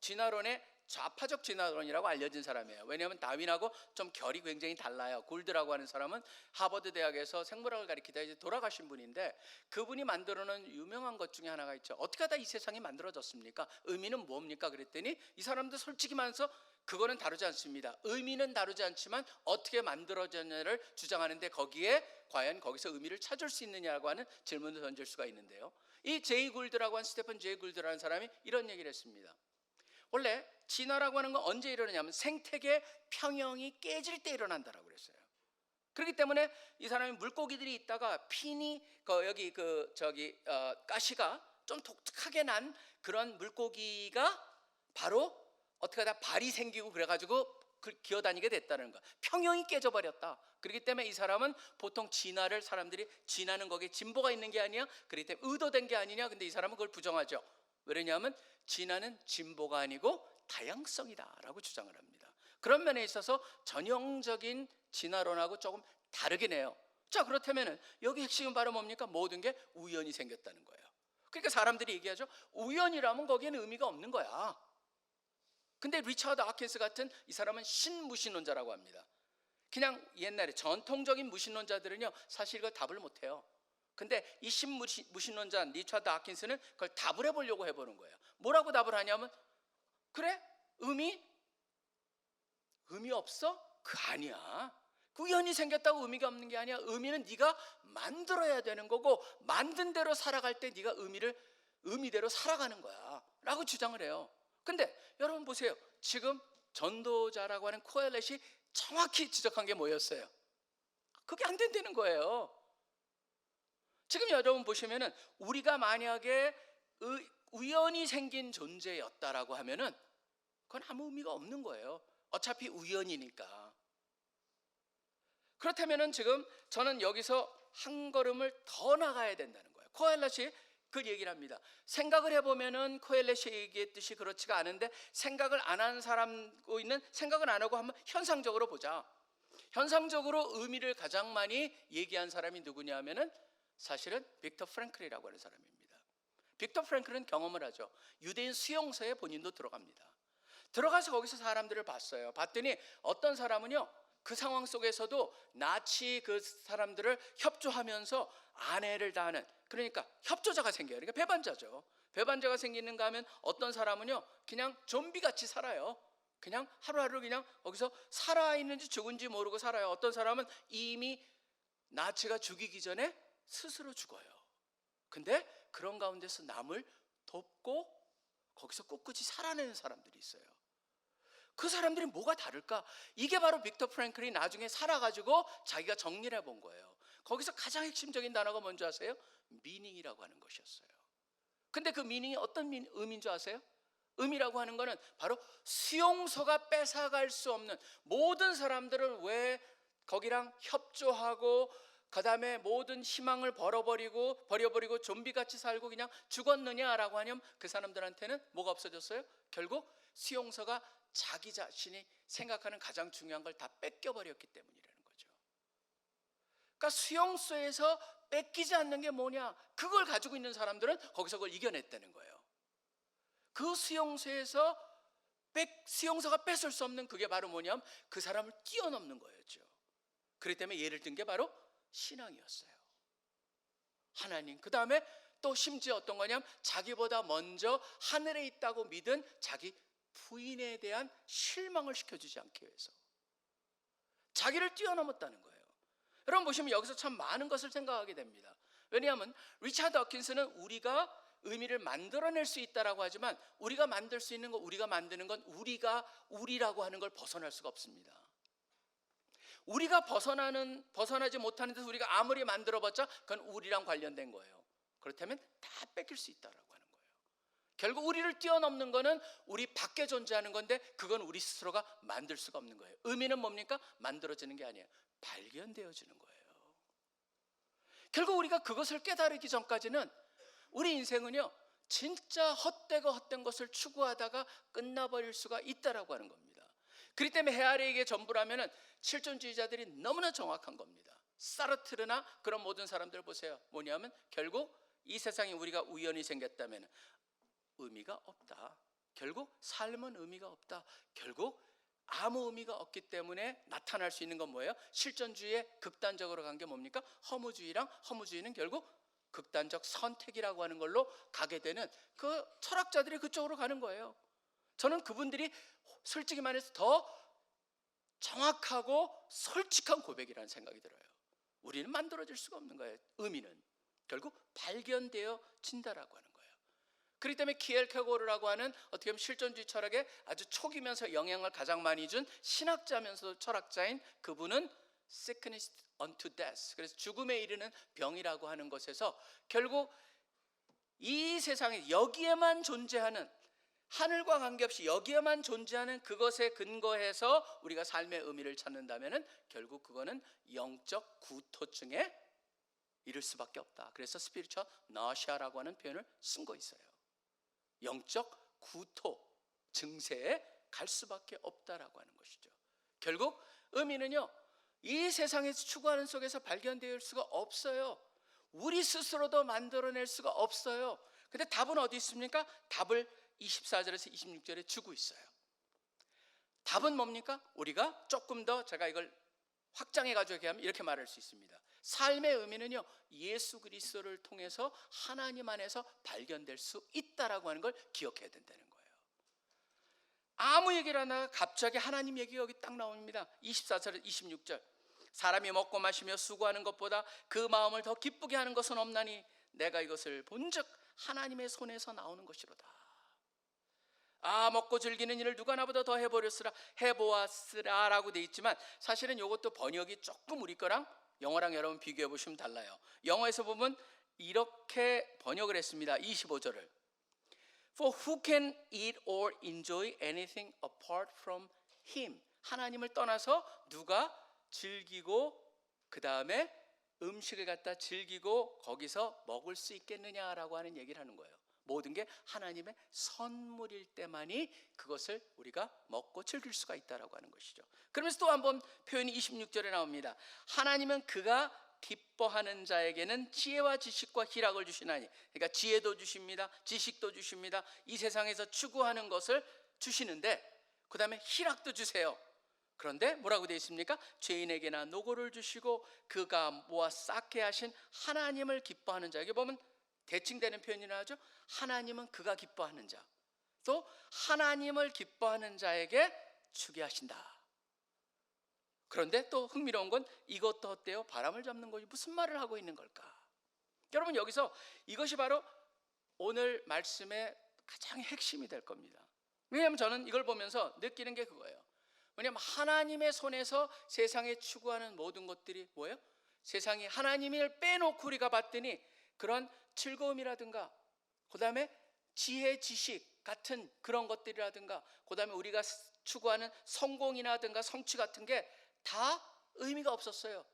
진화론의 좌파적 진화론이라고 알려진 사람이에요. 왜냐하면 다윈하고 좀 결이 굉장히 달라요. 골드라고 하는 사람은 하버드 대학에서 생물학을 가르치다 이제 돌아가신 분인데, 그분이 만들어놓은 유명한 것 중에 하나가 있죠. 어떻게 하다 이 세상이 만들어졌습니까? 의미는 뭡니까? 그랬더니 이 사람도 솔직히 말해서 그거는 다루지 않습니다. 의미는 다루지 않지만 어떻게 만들어졌냐를 주장하는데, 거기에 과연 거기서 의미를 찾을 수 있느냐고 하는 질문을 던질 수가 있는데요. 이 제이 굴드라고 한 스테픈 제이 굴드라는 사람이 이런 얘기를 했습니다. 원래 진화라고 하는 건 언제 일어나냐면 생태계 평형이 깨질 때 일어난다라고 그랬어요. 그렇기 때문에 이 사람이 물고기들이 있다가 핀이 가시가 좀 독특하게 난 그런 물고기가 바로 어떻게 하다 발이 생기고 그래가지고 기어다니게 됐다는 거야. 평형이 깨져버렸다. 그렇기 때문에 이 사람은 보통 진화를 사람들이 진화는 거기에 진보가 있는 게 아니야, 그렇기 때문에 의도된 게 아니냐. 근데 이 사람은 그걸 부정하죠. 왜냐하면 진화는 진보가 아니고 다양성이다라고 주장을 합니다. 그런 면에 있어서 전형적인 진화론하고 조금 다르긴 해요. 자, 그렇다면 여기 핵심은 바로 뭡니까? 모든 게 우연히 생겼다는 거예요. 그러니까 사람들이 얘기하죠. 우연이라면 거기에는 의미가 없는 거야. 근데 리처드 다킨스 같은 이 사람은 신무신론자라고 합니다. 그냥 옛날에 전통적인 무신론자들은요 사실 이걸 답을 못해요. 근데 이 신무신론자 리처드 다킨스는 그걸 답을 해보려고 해보는 거예요. 뭐라고 답을 하냐면, 그래? 의미 없어? 그 아니야. 우연히 생겼다고 의미가 없는 게 아니야. 의미는 네가 만들어야 되는 거고, 만든 대로 살아갈 때 네가 의미대로 살아가는 거야 라고 주장을 해요. 근데 여러분 보세요. 지금 전도자라고 하는 코엘렛이 정확히 지적한 게 뭐였어요? 그게 안 된다는 거예요. 지금 여러분 보시면은 우리가 만약에 우연히 생긴 존재였다라고 하면은 그건 아무 의미가 없는 거예요. 어차피 우연이니까. 그렇다면은 지금 저는 여기서 한 걸음을 더 나가야 된다는 거예요. 코엘렛이 그 얘기를 합니다. 생각을 해보면은 코엘렛이 얘기했듯이 그렇지가 않은데, 생각을 안 한 사람고 있는, 생각을 안 하고 한번 현상적으로 보자. 현상적으로 의미를 가장 많이 얘기한 사람이 누구냐 하면은 사실은 빅터 프랭클이라고 하는 사람입니다. 빅터 프랭클은 경험을 하죠. 유대인 수용소에 본인도 들어갑니다. 들어가서 거기서 사람들을 봤어요. 봤더니 어떤 사람은요, 그 상황 속에서도 나치 그 사람들을 협조하면서 아내를 다하는, 그러니까 협조자가 생겨요. 그러니까 배반자죠. 배반자가 생기는가 하면 어떤 사람은요, 그냥 좀비같이 살아요. 그냥 하루하루 그냥 거기서 살아있는지 죽은지 모르고 살아요. 어떤 사람은 이미 나치가 죽이기 전에 스스로 죽어요. 근데 그런 가운데서 남을 돕고 거기서 꿋꿋이 살아내는 사람들이 있어요. 그 사람들이 뭐가 다를까? 이게 바로 빅터 프랭클이 나중에 살아가지고 자기가 정리를 해본 거예요. 거기서 가장 핵심적인 단어가 뭔지 아세요? 미닝이라고 하는 것이었어요. 근데 그 미닝이 어떤 의미인 줄 아세요? 의미라고 하는 거는 바로 수용소가 뺏어갈 수 없는, 모든 사람들은 왜 거기랑 협조하고 그 다음에 모든 희망을 버려버리고 좀비같이 살고 그냥 죽었느냐라고 하면 그 사람들한테는 뭐가 없어졌어요? 결국 수용소가 자기 자신이 생각하는 가장 중요한 걸 다 뺏겨버렸기 때문이라는 거죠. 그러니까 수용소에서 뺏기지 않는 게 뭐냐, 그걸 가지고 있는 사람들은 거기서 그걸 이겨냈다는 거예요. 그 수용소에서 수용소가 뺏을 수 없는 그게 바로 뭐냐면 그 사람을 뛰어넘는 거였죠. 그렇기 때문에 예를 든 게 바로 신앙이었어요. 하나님, 그 다음에 또 심지어 어떤 거냐면 자기보다 먼저 하늘에 있다고 믿은 자기 부인에 대한 실망을 시켜주지 않기 위해서 자기를 뛰어넘었다는 거예요. 여러분 보시면 여기서 참 많은 것을 생각하게 됩니다. 왜냐하면 리차드 어킨스는 우리가 의미를 만들어낼 수 있다라고 하지만, 우리가 만들 수 있는 거, 우리가 만드는 건 우리라고 하는 걸 벗어날 수가 없습니다. 우리가 벗어나지 못하는 데서 우리가 아무리 만들어봤자 그건 우리랑 관련된 거예요. 그렇다면 다 뺏길 수 있다라고 하는 거예요. 결국 우리를 뛰어넘는 거는 우리 밖에 존재하는 건데, 그건 우리 스스로가 만들 수가 없는 거예요. 의미는 뭡니까? 만들어지는 게 아니에요. 발견되어지는 거예요. 결국 우리가 그것을 깨달기 전까지는 우리 인생은요, 진짜 헛된 것을 추구하다가 끝나버릴 수가 있다라고 하는 겁니다. 그렇기 때문에 해 아래 이게 전부라면은 실존주의자들이 너무나 정확한 겁니다. 사르트르나 그런 모든 사람들 보세요. 뭐냐면 결국 이 세상에 우리가 우연히 생겼다면 의미가 없다. 결국 삶은 의미가 없다. 결국 아무 의미가 없기 때문에 나타날 수 있는 건 뭐예요? 실존주의에 극단적으로 간 게 뭡니까? 허무주의는 결국 극단적 선택이라고 하는 걸로 가게 되는, 그 철학자들이 그쪽으로 가는 거예요. 저는 그분들이 솔직히 말해서 더 정확하고 솔직한 고백이라는 생각이 들어요. 우리는 만들어질 수가 없는 거예요. 의미는 결국 발견되어진다라고 하는 거예요. 그렇기 때문에 키엘케고르라고 하는 어떻게 보면 실존주의 철학의 아주 초기면서 영향을 가장 많이 준 신학자면서도 철학자인 그분은 sickness unto death, 그래서 죽음에 이르는 병이라고 하는 것에서 결국 이 세상에 여기에만 존재하는, 하늘과 관계없이 여기에만 존재하는 그것에 근거해서 우리가 삶의 의미를 찾는다면 결국 그거는 영적 구토증에 이를 수밖에 없다. 그래서 스피리추얼 나시아라고 하는 표현을 쓴 거 있어요. 영적 구토 증세에 갈 수밖에 없다라고 하는 것이죠. 결국 의미는요, 이 세상에서 추구하는 속에서 발견될 수가 없어요. 우리 스스로도 만들어낼 수가 없어요. 근데 답은 어디 있습니까? 답을 24절에서 26절에 주고 있어요. 답은 뭡니까? 우리가 조금 더 제가 이걸 확장해 가지고 얘기하면 이렇게 말할 수 있습니다. 삶의 의미는요, 예수 그리스도를 통해서 하나님 안에서 발견될 수 있다라고 하는 걸 기억해야 된다는 거예요. 아무 얘기를 하다가 갑자기 하나님 얘기가 여기 딱 나옵니다. 24절 26절. 사람이 먹고 마시며 수고하는 것보다 그 마음을 더 기쁘게 하는 것은 없나니 내가 이것을 본즉 하나님의 손에서 나오는 것이로다. 먹고 즐기는 일을 누가 나보다 더 해보았으라 라고 돼 있지만, 사실은 이것도 번역이 조금 우리 거랑 영어랑 여러분 비교해 보시면 달라요. 영어에서 보면 이렇게 번역을 했습니다. 25절을 For who can eat or enjoy anything apart from him? 하나님을 떠나서 누가 즐기고 그 다음에 음식을 갖다 즐기고 거기서 먹을 수 있겠느냐라고 하는 얘기를 하는 거예요. 모든 게 하나님의 선물일 때만이 그것을 우리가 먹고 즐길 수가 있다라고 하는 것이죠. 그러면서 또 한번 표현이 26절에 나옵니다. 하나님은 그가 기뻐하는 자에게는 지혜와 지식과 희락을 주시나니, 그러니까 지혜도 주십니다, 지식도 주십니다. 이 세상에서 추구하는 것을 주시는데 그 다음에 희락도 주세요. 그런데 뭐라고 되어 있습니까? 죄인에게나 노고를 주시고 그가 모아 쌓게 하신 하나님을 기뻐하는 자에게, 보면 대칭되는 표현이나 하죠. 하나님은 그가 기뻐하는 자, 또 하나님을 기뻐하는 자에게 주게 하신다. 그런데 또 흥미로운 건 이것도 어때요? 바람을 잡는 것이 무슨 말을 하고 있는 걸까? 여러분, 여기서 이것이 바로 오늘 말씀의 가장 핵심이 될 겁니다. 왜냐하면 저는 이걸 보면서 느끼는 게 그거예요. 왜냐하면 하나님의 손에서 세상에 추구하는 모든 것들이 뭐예요? 세상이 하나님을 빼놓고 우리가 봤더니 그런 즐거움이라든가, 그 다음에 지혜, 지식 같은 그런 것들이라든가, 그 다음에 우리가 추구하는 성공이라든가 성취 같은 게 다 의미가 없었어요.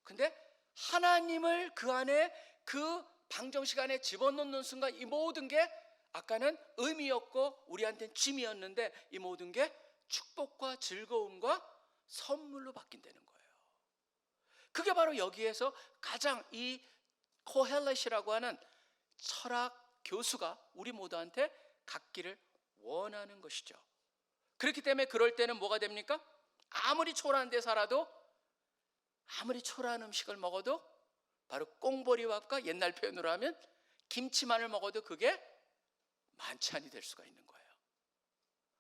근데 하나님을 그 안에, 그 방정식 안에 집어넣는 순간 이 모든 게 아까는 의미였고 우리한테는 짐이었는데 이 모든 게 축복과 즐거움과 선물로 바뀐다는 거예요. 그게 바로 여기에서 가장 이 코헬렛이라고 하는 철학 교수가 우리 모두한테 갖기를 원하는 것이죠. 그렇기 때문에 그럴 때는 뭐가 됩니까? 아무리 초라한 데 살아도, 아무리 초라한 음식을 먹어도, 바로 꽁보리밥과 옛날 표현으로 하면 김치만을 먹어도 그게 만찬이 될 수가 있는 거예요.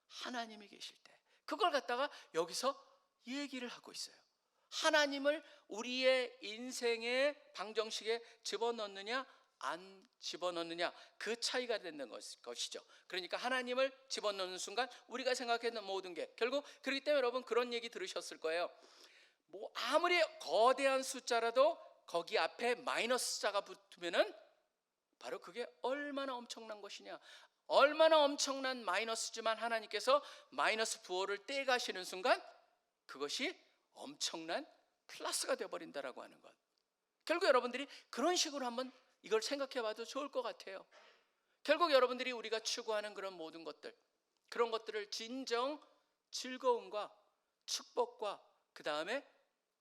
하나님이 계실 때 그걸 갖다가 여기서 얘기를 하고 있어요. 하나님을 우리의 인생의 방정식에 집어넣느냐 안 집어넣느냐, 그 차이가 되는 것이죠. 그러니까 하나님을 집어넣는 순간 우리가 생각했던 모든 게 결국, 그렇기 때문에 여러분 그런 얘기 들으셨을 거예요. 뭐 아무리 거대한 숫자라도 거기 앞에 마이너스 자가 붙으면은 바로 그게 얼마나 엄청난 것이냐, 얼마나 엄청난 마이너스지만 하나님께서 마이너스 부호를 떼가시는 순간 그것이 엄청난 플러스가 되어버린다라고 하는 것. 결국 여러분들이 그런 식으로 한번 이걸 생각해 봐도 좋을 것 같아요. 결국 여러분들이 우리가 추구하는 그런 모든 것들, 그런 것들을 진정 즐거움과 축복과 그 다음에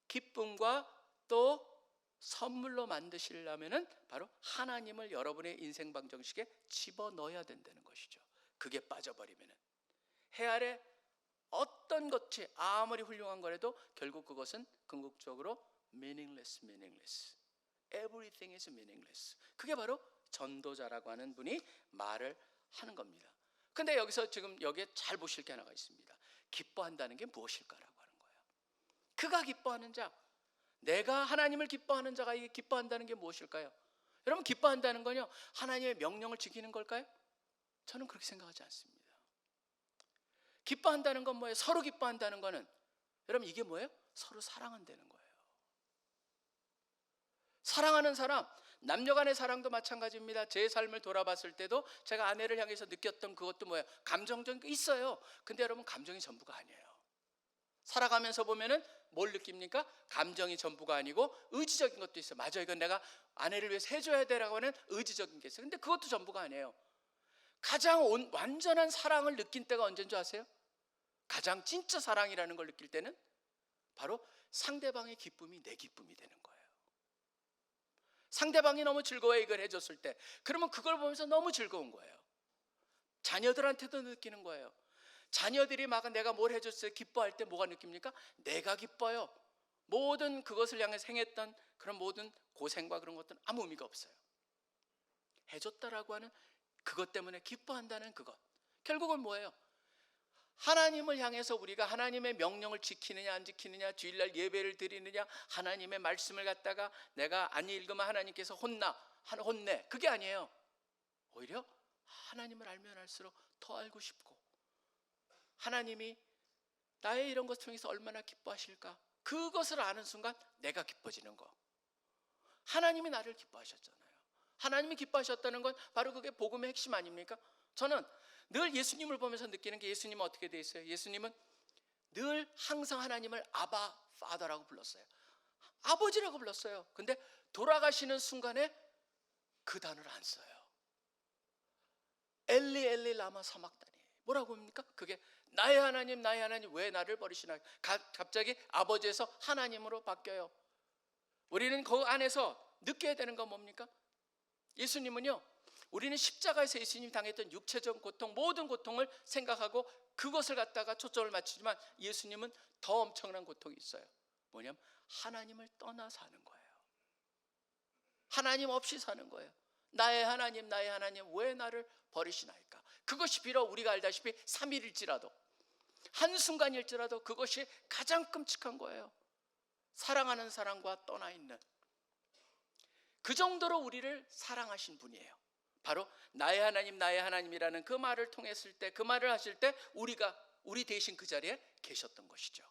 기쁨과 또 선물로 만드시려면은 바로 하나님을 여러분의 인생 방정식에 집어넣어야 된다는 것이죠. 그게 빠져버리면은 해 아래 어떤 것이 아무리 훌륭한 거라도 결국 그것은 궁극적으로 meaningless. Everything is meaningless. 그게 바로 전도자라고 하는 분이 말을 하는 겁니다. 근데 여기서 지금 여기에 잘 보실 게 하나가 있습니다. 기뻐한다는 게 무엇일까라고 하는 거예요. 그가 기뻐하는 자, 내가 하나님을 기뻐하는 자가 이게 기뻐한다는 게 무엇일까요? 여러분, 기뻐한다는 건요, 하나님의 명령을 지키는 걸까요? 저는 그렇게 생각하지 않습니다. 기뻐한다는 건 뭐예요? 서로 기뻐한다는 거는, 여러분 이게 뭐예요? 서로 사랑한다는 거예요. 사랑하는 사람, 남녀 간의 사랑도 마찬가지입니다. 제 삶을 돌아봤을 때도 제가 아내를 향해서 느꼈던 그것도 뭐예요? 감정적인 게 있어요. 근데 여러분, 감정이 전부가 아니에요. 살아가면서 보면은 뭘 느낍니까? 감정이 전부가 아니고 의지적인 것도 있어요. 맞아, 이건 내가 아내를 위해서 해줘야 되라고 하는 의지적인 게 있어요. 근데 그것도 전부가 아니에요. 가장 완전한 사랑을 느낀 때가 언제인 줄 아세요? 가장 진짜 사랑이라는 걸 느낄 때는 바로 상대방의 기쁨이 내 기쁨이 되는 거예요. 상대방이 너무 즐거워해 이걸 해줬을 때, 그러면 그걸 보면서 너무 즐거운 거예요. 자녀들한테도 느끼는 거예요. 자녀들이 막 내가 뭘 해줬어요 기뻐할 때 뭐가 느낍니까? 내가 기뻐요. 모든 그것을 향해서 행했던 그런 모든 고생과 그런 것들은 아무 의미가 없어요. 해줬다라고 하는 그것 때문에 기뻐한다는 그것, 결국은 뭐예요? 하나님을 향해서 우리가 하나님의 명령을 지키느냐 안 지키느냐, 주일날 예배를 드리느냐, 하나님의 말씀을 갖다가 내가 안 읽으면 하나님께서 혼내, 그게 아니에요. 오히려 하나님을 알면 알수록 더 알고 싶고, 하나님이 나의 이런 것을 통해서 얼마나 기뻐하실까, 그것을 아는 순간 내가 기뻐지는 거. 하나님이 나를 기뻐하셨잖아요. 하나님이 기뻐하셨다는 건 바로 그게 복음의 핵심 아닙니까? 저는 늘 예수님을 보면서 느끼는 게, 예수님은 어떻게 돼 있어요? 예수님은 늘 항상 하나님을 아바 파더라고 불렀어요. 아버지라고 불렀어요. 근데 돌아가시는 순간에 그 단어를 안 써요. 엘리 엘리 라마 사막다니. 뭐라고 합니까? 그게 나의 하나님 나의 하나님 왜 나를 버리시나. 갑자기 아버지에서 하나님으로 바뀌어요. 우리는 그 안에서 느껴야 되는 건 뭡니까? 예수님은요, 우리는 십자가에서 예수님이 당했던 육체적 고통, 모든 고통을 생각하고 그것을 갖다가 초점을 맞추지만 예수님은 더 엄청난 고통이 있어요. 뭐냐면 하나님을 떠나 사는 거예요. 하나님 없이 사는 거예요. 나의 하나님 나의 하나님 왜 나를 버리시나이까. 그것이 비록 우리가 알다시피 3일일지라도 한순간일지라도 그것이 가장 끔찍한 거예요. 사랑하는 사람과 떠나 있는, 그 정도로 우리를 사랑하신 분이에요. 바로 나의 하나님 나의 하나님이라는 그 말을 통했을 때, 그 말을 하실 때 우리 대신 그 자리에 계셨던 것이죠.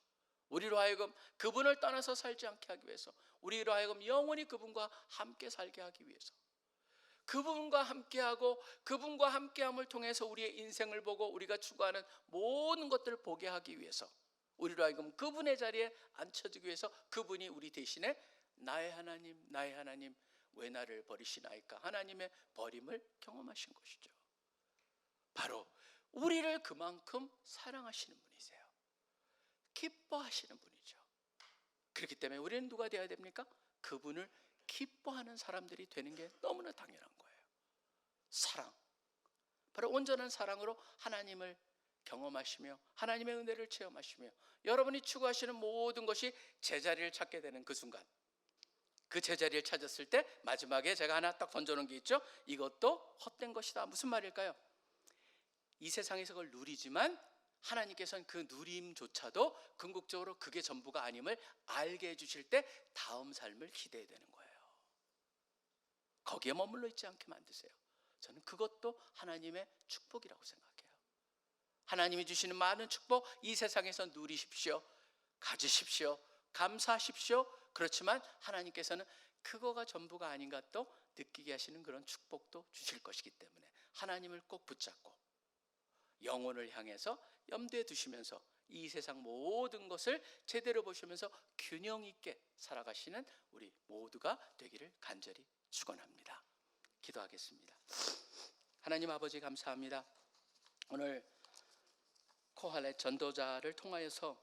우리로 하여금 그분을 떠나서 살지 않게 하기 위해서, 우리로 하여금 영원히 그분과 함께 살게 하기 위해서, 그분과 함께하고 그분과 함께함을 통해서 우리의 인생을 보고 우리가 추구하는 모든 것들을 보게 하기 위해서, 우리로 하여금 그분의 자리에 앉혀주기 위해서 그분이 우리 대신에 나의 하나님 나의 하나님 왜 나를 버리시나이까, 하나님의 버림을 경험하신 것이죠. 바로 우리를 그만큼 사랑하시는 분이세요. 기뻐하시는 분이죠. 그렇기 때문에 우리는 누가 되어야 됩니까? 그분을 기뻐하는 사람들이 되는 게 너무나 당연한 거예요. 사랑, 바로 온전한 사랑으로 하나님을 경험하시며 하나님의 은혜를 체험하시며 여러분이 추구하시는 모든 것이 제자리를 찾게 되는 그 순간, 그 제자리를 찾았을 때 마지막에 제가 하나 딱 던져놓은 게 있죠. 이것도 헛된 것이다. 무슨 말일까요? 이 세상에서 그걸 누리지만 하나님께서는 그 누림조차도 궁극적으로 그게 전부가 아님을 알게 해주실 때 다음 삶을 기대해야 되는 거예요. 거기에 머물러 있지 않게 만드세요. 저는 그것도 하나님의 축복이라고 생각해요. 하나님이 주시는 많은 축복 이 세상에서 누리십시오. 가지십시오. 감사하십시오. 그렇지만 하나님께서는 그거가 전부가 아닌가 또 느끼게 하시는 그런 축복도 주실 것이기 때문에 하나님을 꼭 붙잡고 영혼을 향해서 염두에 두시면서 이 세상 모든 것을 제대로 보시면서 균형 있게 살아가시는 우리 모두가 되기를 간절히 축원합니다. 기도하겠습니다. 하나님 아버지 감사합니다. 오늘 코할렛 전도자를 통하여서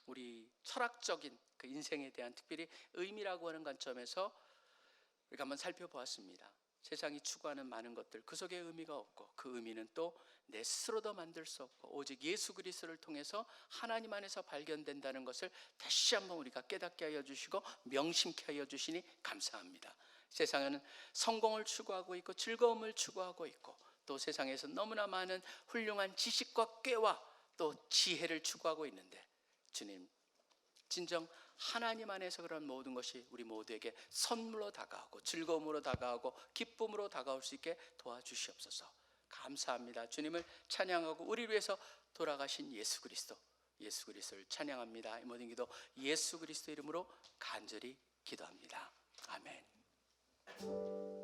우리 철학적인 그 인생에 대한 특별히 의미라고 하는 관점에서 우리가 한번 살펴보았습니다. 세상이 추구하는 많은 것들 그 속에 의미가 없고, 그 의미는 또 내 스스로도 만들 수 없고 오직 예수 그리스도를 통해서 하나님 안에서 발견된다는 것을 다시 한번 우리가 깨닫게 하여 주시고 명심케 하여 주시니 감사합니다. 세상에는 성공을 추구하고 있고 즐거움을 추구하고 있고, 또 세상에서 너무나 많은 훌륭한 지식과 꾀와 또 지혜를 추구하고 있는데, 주님 진정 하나님 안에서 그런 모든 것이 우리 모두에게 선물로 다가오고 즐거움으로 다가오고 기쁨으로 다가올 수 있게 도와주시옵소서. 감사합니다. 주님을 찬양하고 우리를 위해서 돌아가신 예수 그리스도를 찬양합니다. 이 모든 기도 예수 그리스도 이름으로 간절히 기도합니다. 아멘.